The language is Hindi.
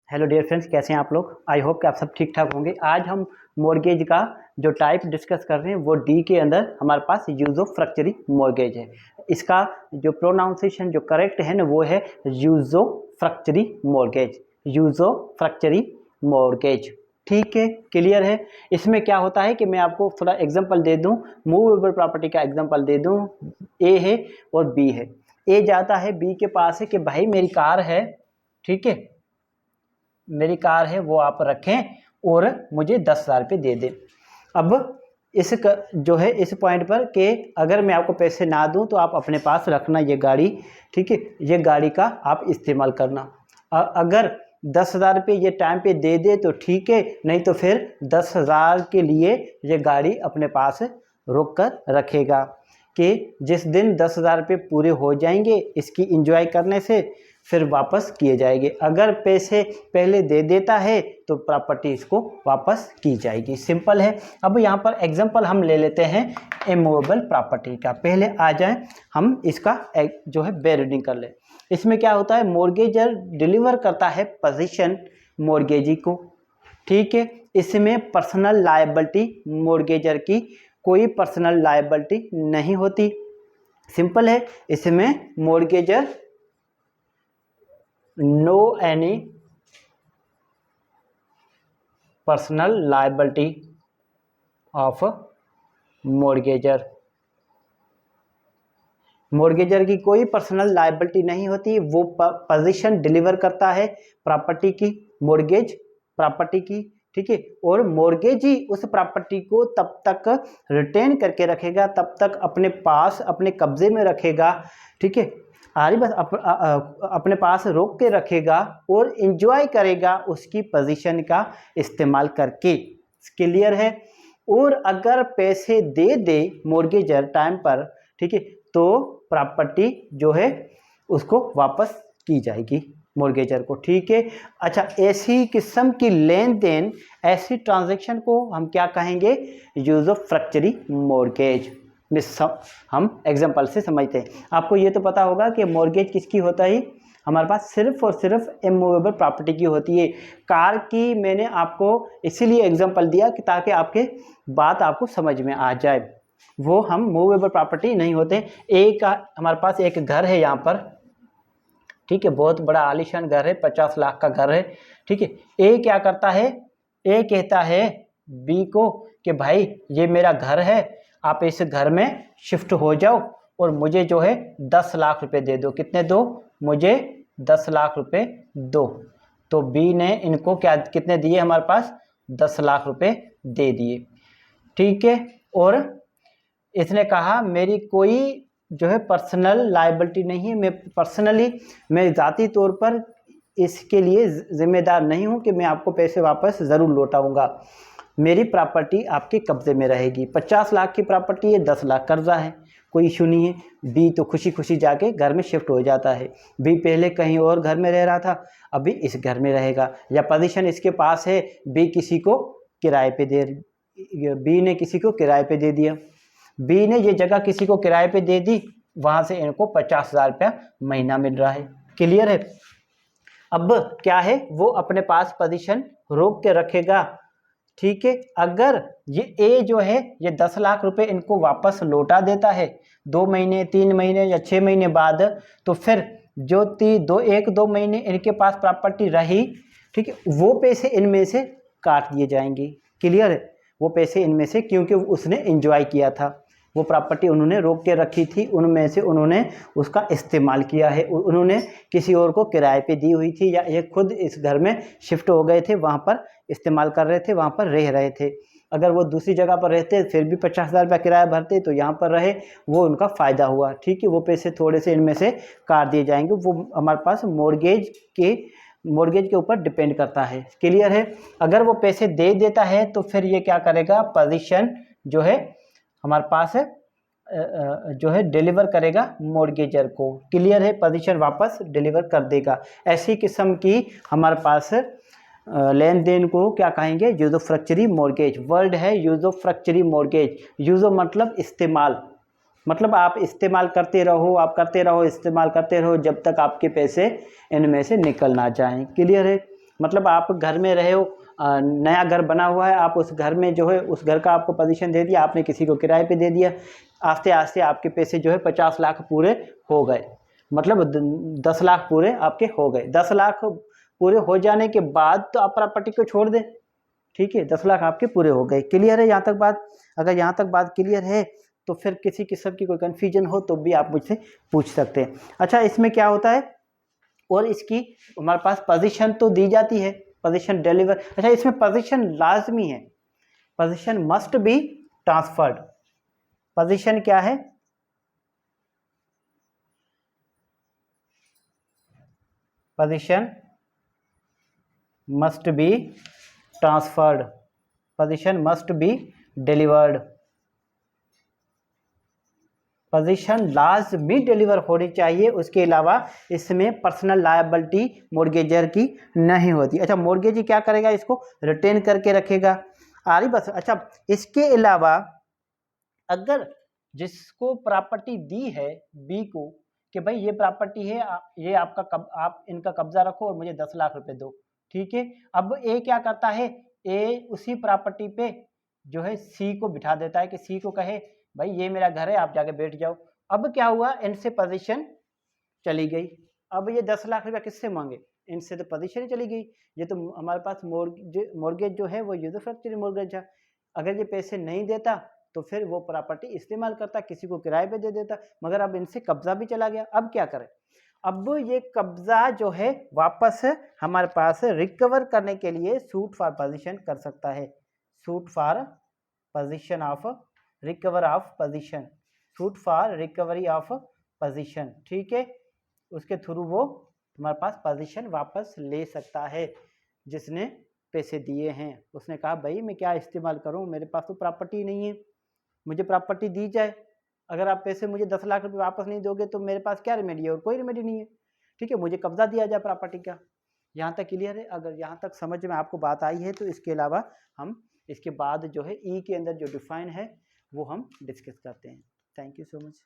हेलो डियर फ्रेंड्स, कैसे हैं आप लोग। आई होप कि आप सब ठीक ठाक होंगे। आज हम मॉर्गेज का जो टाइप डिस्कस कर रहे हैं वो डी के अंदर हमारे पास यूजो फ्रक्चरी मॉर्गेज है। इसका जो प्रोनाउंसिएशन जो करेक्ट है ना वो है यूजो फ्रक्चरी मॉर्गेज, यूजो फ्रक्चरी मॉर्गेज। ठीक है, क्लियर है। इसमें क्या होता है कि मैं आपको थोड़ा एग्जांपल दे दूं, मूवेबल प्रॉपर्टी का एग्जांपल दे दूं। ए है और बी है। ए जाता है बी के पास है कि भाई मेरी कार है, ठीक है, मेरी कार है वो आप रखें और मुझे 10,000 रुपये दे दें। अब जो है इस पॉइंट पर कि अगर मैं आपको पैसे ना दूं तो आप अपने पास रखना ये गाड़ी, ठीक है, ये गाड़ी का आप इस्तेमाल करना। अगर 10,000 रुपये ये टाइम पे दे दे तो ठीक है, नहीं तो फिर 10,000 के लिए ये गाड़ी अपने पास रोक कर रखेगा कि जिस दिन 10,000 रुपये पूरे हो जाएंगे इसकी इंजॉय करने से फिर वापस किए जाएंगे। अगर पैसे पहले दे देता है तो प्रॉपर्टी इसको वापस की जाएगी। सिंपल है। अब यहाँ पर एग्जांपल हम ले लेते हैं इमूवेबल प्रॉपर्टी का। पहले आ जाए हम इसका जो है बे रीडिंग कर ले। इसमें क्या होता है, मॉर्गेजर डिलीवर करता है पोजीशन मॉर्गेजी को, ठीक है। इसमें पर्सनल लायबिलिटी मॉर्गेजर की कोई पर्सनल लायबिलिटी नहीं होती। सिंपल है। इसमें mortgagor no any personal liability of mortgagor, mortgagor की कोई पर्सनल लायबिलिटी नहीं होती। वो पोजीशन डिलीवर करता है प्रॉपर्टी की, मॉर्गेज प्रॉपर्टी की, ठीक है। और मॉर्गेजी उस प्रॉपर्टी को तब तक रिटेन करके रखेगा, तब तक अपने पास अपने कब्जे में रखेगा, ठीक है। बस अपने पास रोक के रखेगा और एंजॉय करेगा उसकी पोजीशन का इस्तेमाल करके। क्लियर है। और अगर पैसे दे दे मॉर्गेजर टाइम पर, ठीक है, तो प्रॉपर्टी जो है उसको वापस की जाएगी मॉर्गेजर को, ठीक है। अच्छा, ऐसी किस्म की लेन देन, ऐसी ट्रांजैक्शन को हम क्या कहेंगे, यूज ऑफ फ्रक्चरी मॉर्गेज। हम एग्जांपल से समझते हैं। आपको ये तो पता होगा कि मॉर्गेज किसकी होता है, हमारे पास सिर्फ और सिर्फ इमूवेबल प्रॉपर्टी की होती है। कार की मैंने आपको इसीलिए एग्जांपल दिया कि ताकि आपके बात आपको समझ में आ जाए। वो हम मूवेबल प्रॉपर्टी नहीं होते। हमारे पास एक घर है यहाँ पर, ठीक है, बहुत बड़ा आलीशान घर है, 50 लाख का घर है, ठीक है। ए क्या करता है, ए कहता है बी को कि भाई ये मेरा घर है, आप इस घर में शिफ्ट हो जाओ और मुझे जो है 10 लाख रुपए दे दो। कितने दो, मुझे 10 लाख रुपए दो। तो बी ने इनको कितने दिए, हमारे पास 10 लाख रुपए दे दिए, ठीक है। और इसने कहा मेरी कोई जो है पर्सनल लायबिलिटी नहीं है, मैं ज़ाती तौर पर इसके लिए जिम्मेदार नहीं हूं कि मैं आपको पैसे वापस ज़रूर लौटाऊंगा। मेरी प्रॉपर्टी आपके कब्जे में रहेगी। 50 लाख की प्रॉपर्टी है, 10 लाख कर्जा है, कोई इशू नहीं है। बी तो खुशी खुशी जाके घर में शिफ्ट हो जाता है। बी पहले कहीं और घर में रह रहा था, अभी इस घर में रहेगा। या पोजीशन इसके पास है, बी किसी को किराए पे बी ने किसी को किराए पे दे दिया, बी ने ये जगह किसी को किराए पे दे दी, वहां से इनको 50,000 रुपया महीना मिल रहा है। क्लियर है। अब क्या है, वो अपने पास पोजीशन रोक के रखेगा, ठीक है। अगर ये ए जो है ये 10 लाख रुपए इनको वापस लौटा देता है 2 महीने 3 महीने या 6 महीने बाद, तो फिर जो 1-2 महीने इनके पास प्रॉपर्टी रही, ठीक है, वो पैसे इनमें से काट दिए जाएंगे। क्लियर है। वो पैसे इनमें से, क्योंकि उसने एंजॉय किया था, वो प्रॉपर्टी उन्होंने रोक के रखी थी, उनमें से उन्होंने उसका इस्तेमाल किया है, उन्होंने किसी और को किराए पे दी हुई थी, या ये खुद इस घर में शिफ्ट हो गए थे, वहाँ पर इस्तेमाल कर रहे थे, वहाँ पर रह रहे थे। अगर वो दूसरी जगह पर रहते फिर भी 50,000 रुपया किराया भरते, तो यहाँ पर रहे, वो उनका फ़ायदा हुआ, ठीक है। वो पैसे थोड़े से इनमें से काट दिए जाएंगे। वो हमारे पास मॉर्गेज के ऊपर डिपेंड करता है। क्लियर है। अगर वो पैसे दे देता है तो फिर ये क्या करेगा, पोजीशन जो है हमारे पास जो है डिलीवर करेगा मॉर्गेजर को। क्लियर है। पोजीशन वापस डिलीवर कर देगा। ऐसी किस्म की हमारे पास लेन देन को क्या कहेंगे, यूजो फ्रक्चरी मॉर्गेज। वर्ड है यूजो फ्रक्चरी मॉर्गेज। यूजो मतलब इस्तेमाल, मतलब आप इस्तेमाल करते रहो, आप करते रहो, इस्तेमाल करते रहो जब तक आपके पैसे इनमें से निकल ना जाएं। क्लियर है। मतलब आप घर में रहे हो, नया घर बना हुआ है, आप उस घर में जो है उस घर का आपको पोजीशन दे दिया, आपने किसी को किराए पे दे दिया, आस्ते आस्ते आपके पैसे जो है 50 लाख पूरे हो गए, मतलब 10 लाख पूरे आपके हो गए। 10 लाख पूरे हो जाने के बाद तो आप प्रॉपर्टी को छोड़ दें, ठीक है, 10 लाख आपके पूरे हो गए। क्लियर है यहाँ तक बात? अगर यहाँ तक बात क्लियर है तो फिर किसी किस्म की कोई कन्फ्यूजन हो तो भी आप मुझसे पूछ सकते हैं। अच्छा, इसमें क्या होता है, और इसकी हमारे पास पोजीशन तो दी जाती है, पोजीशन डिलीवर। अच्छा, इसमें पोजीशन लाजमी है, position must be transferred. Position क्या है? Position must be transferred, position must be delivered. Position लाजमी डिलीवर होनी चाहिए, उसके अलावा इसमें पर्सनल लायबिलिटी मॉर्गेजर की नहीं होती। अच्छा, मॉर्गेजी क्या करेगा? इसको रिटेन करके रखेगा। आ रही बस? अच्छा, इसके अलावा अगर जिसको प्रॉपर्टी दी है बी को कि भाई ये प्रॉपर्टी है, ये आपका आप इनका कब्जा रखो और मुझे 10 लाख रुपए दो, ठीक है। अब ए क्या करता है? ए उसी प्रॉपर्टी पे जो है सी को बिठा देता है कि सी को कहे भाई ये मेरा घर है, आप जाके बैठ जाओ। अब क्या हुआ? इनसे पोजीशन चली गई। अब ये 10 लाख रुपया किससे मांगे? इनसे तो पोजीशन ही चली गई। ये तो हमारे पास मॉर्गेज जो है वो यूजर मॉर्गेज है। अगर ये पैसे नहीं देता तो फिर वो प्रॉपर्टी इस्तेमाल करता, किसी को किराए पे दे देता, मगर अब इनसे कब्जा भी चला गया। अब क्या करें? अब ये कब्जा जो है वापस हमारे पास रिकवर करने के लिए सूट फॉर पोजीशन कर सकता है। Suit for position of recover of position, suit for recovery of position, ठीक है। उसके थ्रू वो हमारे पास पोजीशन वापस ले सकता है। जिसने पैसे दिए हैं उसने कहा भाई मैं क्या इस्तेमाल करूं, मेरे पास तो प्रॉपर्टी नहीं है, मुझे प्रॉपर्टी दी जाए। अगर आप पैसे मुझे 10 लाख रुपए वापस नहीं दोगे तो मेरे पास क्या रेमेडी है? और कोई रेमेडी नहीं है, ठीक है, मुझे कब्जा दिया जाए प्रॉपर्टी का। यहाँ तक क्लियर है? अगर यहाँ तक समझ में आपको बात आई है तो इसके अलावा हम इसके बाद जो है ई के अंदर जो डिफाइन है वो हम डिस्कस करते हैं। Thank you so much.